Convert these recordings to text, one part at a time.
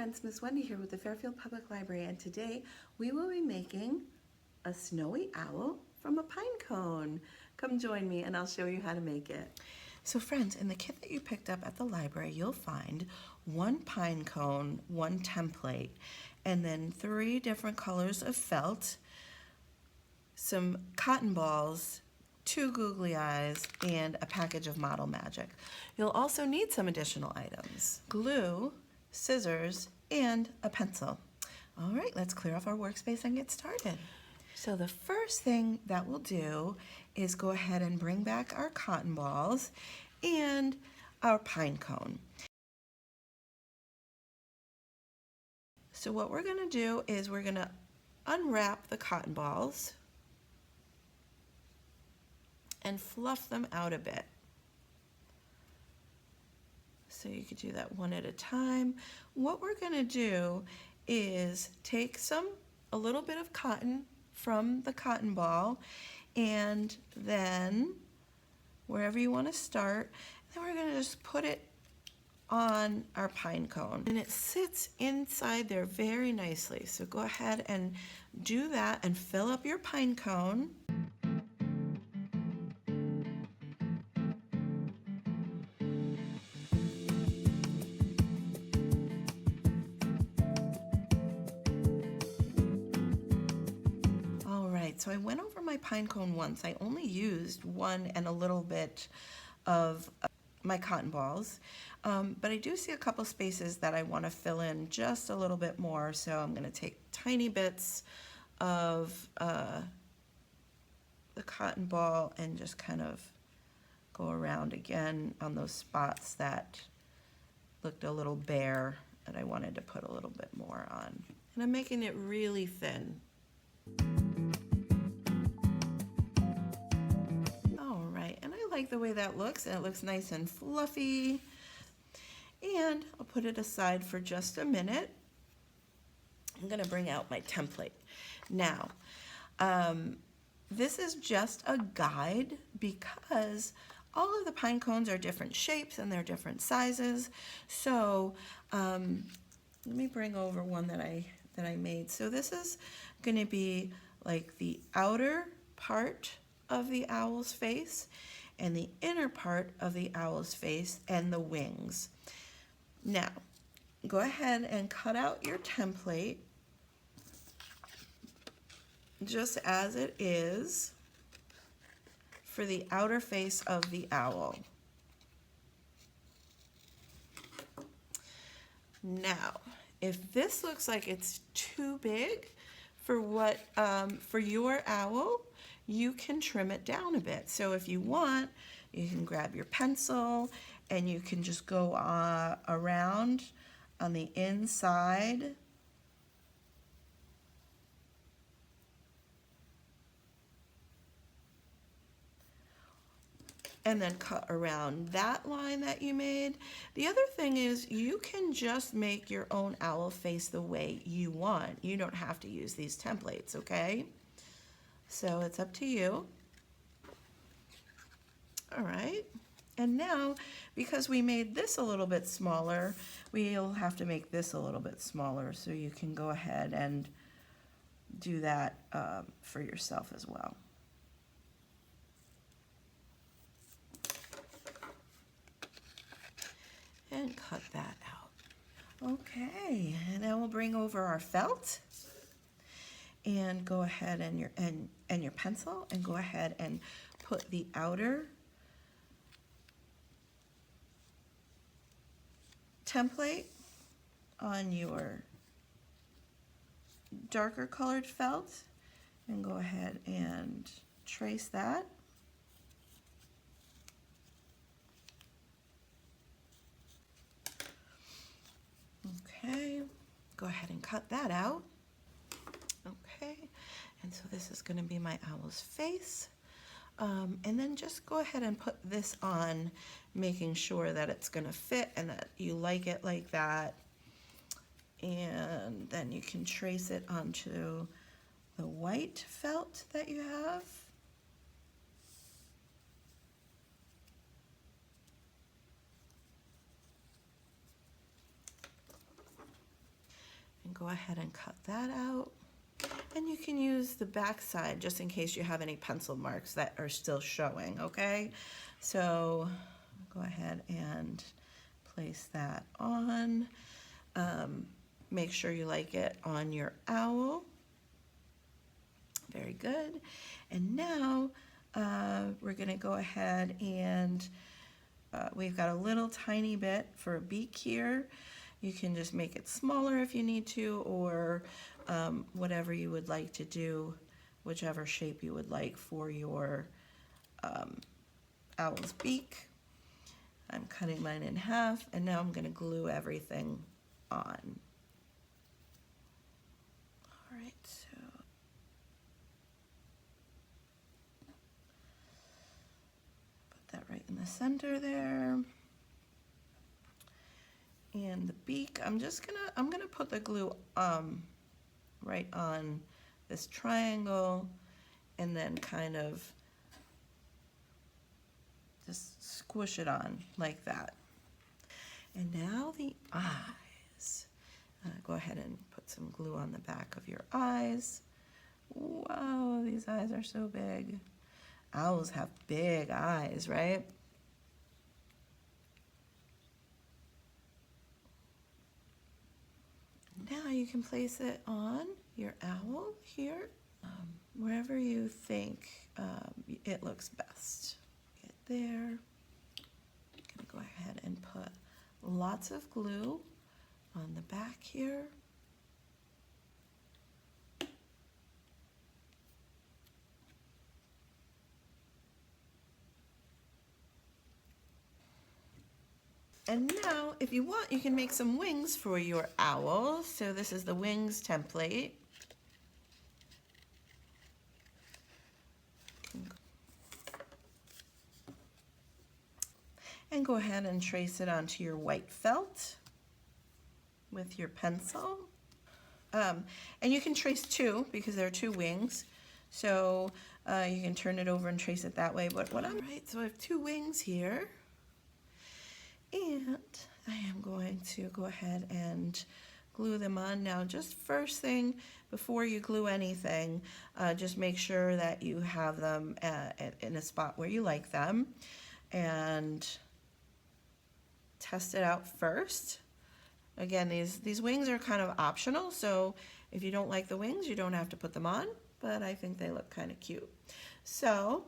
friends, Miss Wendy here with the Fairfield Public Library, and today we will be making a snowy owl from a pine cone. Come join me and I'll show you how to make it. So friends, in the kit that you picked up at the library, you'll find one pine cone, one template, and then 3 different colors of felt, some cotton balls, 2 googly eyes, and a package of Model Magic. You'll also need some additional items: glue, scissors, and a pencil. All right, let's clear off our workspace and get started. So the first thing that we'll do is go ahead and bring back our cotton balls and our pine cone. So what we're gonna do is we're gonna unwrap the cotton balls and fluff them out a bit. So you could do that one at a time. What we're gonna do is take a little bit of cotton from the cotton ball, and then wherever you wanna start, then we're gonna just put it on our pine cone. And it sits inside there very nicely. So go ahead and do that and fill up your pine cone. So I went over my pine cone once. I only used 1 and a little bit of my cotton balls, but I do see a couple spaces that I want to fill in just a little bit more, so I'm going to take tiny bits of the cotton ball and just kind of go around again on those spots that looked a little bare and I wanted to put a little bit more on. And I'm making it really thin. Like the way that looks, and it looks nice and fluffy, and I'll put it aside for just a minute. I'm gonna bring out my template now. This is just a guide because all of the pine cones are different shapes and they're different sizes. So let me bring over one that I made. So this is gonna be like the outer part of the owl's face and the inner part of the owl's face and the wings. Now, go ahead and cut out your template just as it is for the outer face of the owl. Now, if this looks like it's too big for your owl, you can trim it down a bit. So if you want, you can grab your pencil and you can just go around on the inside . And then cut around that line that you made. The other thing is you can just make your own owl face the way you want. You don't have to use these templates, okay? So it's up to you. All right, and now because we made this a little bit smaller, we'll have to make this a little bit smaller, so you can go ahead and do that for yourself as well. And cut that out. Okay, and then we'll bring over our felt and go ahead and your pencil and go ahead and put the outer template on your darker colored felt and go ahead and trace that. Okay, go ahead and cut that out. Okay, and so this is going to be my owl's face. And then just go ahead and put this on, making sure that it's going to fit and that you like it like that. And then you can trace it onto the white felt that you have. go ahead and cut that out. And you can use the back side just in case you have any pencil marks that are still showing, okay? So go ahead and place that on. Make sure you like it on your owl. Very good. And now we're gonna go ahead and we've got a little tiny bit for a beak here. You can just make it smaller if you need to, or whatever you would like to do, whichever shape you would like for your owl's beak. I'm cutting mine in half, and now I'm going to glue everything on. All right, so put that right in the center there. And the beak, I'm gonna put the glue right on this triangle, and then kind of just squish it on like that. And now the eyes. Go ahead and put some glue on the back of your eyes. Wow, these eyes are so big. Owls have big eyes, right? Now you can place it on your owl here, wherever you think it looks best. Get there. I'm gonna go ahead and put lots of glue on the back here. And now, if you want, you can make some wings for your owl. So this is the wings template. And go ahead and trace it onto your white felt with your pencil. And you can trace two because there are two wings. So you can turn it over and trace it that way. But what right, so I have two wings here. And I am going to go ahead and glue them on. Now, just first thing, before you glue anything, just make sure that you have them in a spot where you like them, and test it out first. Again, these wings are kind of optional, so if you don't like the wings, you don't have to put them on, but I think they look kind of cute. So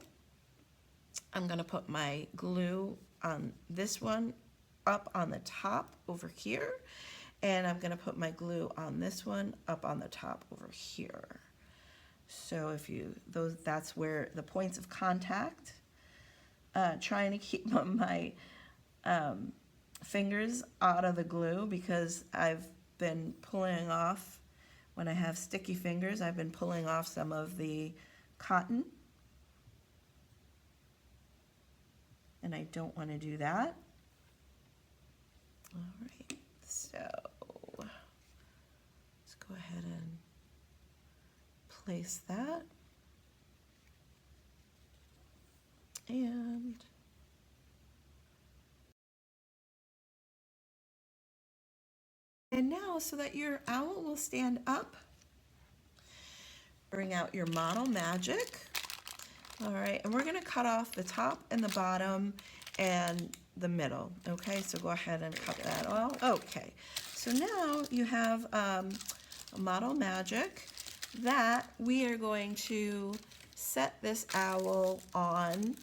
I'm gonna put my glue on this one up on the top over here, and I'm gonna put my glue on this one up on the top over here. So that's where the points of contact. Trying to keep my fingers out of the glue because I've been pulling off, when I have sticky fingers, I've been pulling off some of the cotton, and I don't want to do that. All right, so let's go ahead and place that. And now, so that your owl will stand up, bring out your Model Magic. All right, and we're gonna cut off the top and the bottom and the middle. Okay, so go ahead and cut that off. Okay, so now you have a Model Magic that we are going to set this owl on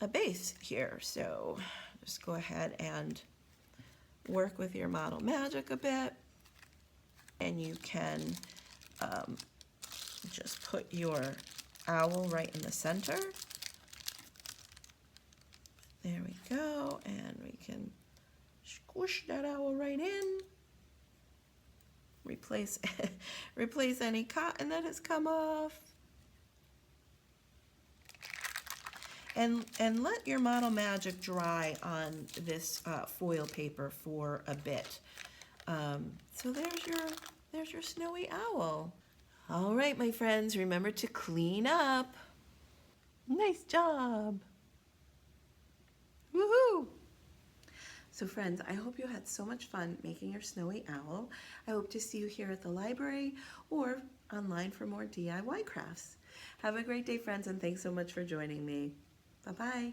a base here. So just go ahead and work with your Model Magic a bit, and you can just put your owl right in the center. There we go, and we can squish that owl right in. Replace any cotton that has come off. And let your Model Magic dry on this foil paper for a bit. So there's your snowy owl. All right, my friends, remember to clean up. Nice job. Woohoo! So friends, I hope you had so much fun making your snowy owl. I hope to see you here at the library or online for more DIY crafts. Have a great day, friends, and thanks so much for joining me. Bye-bye.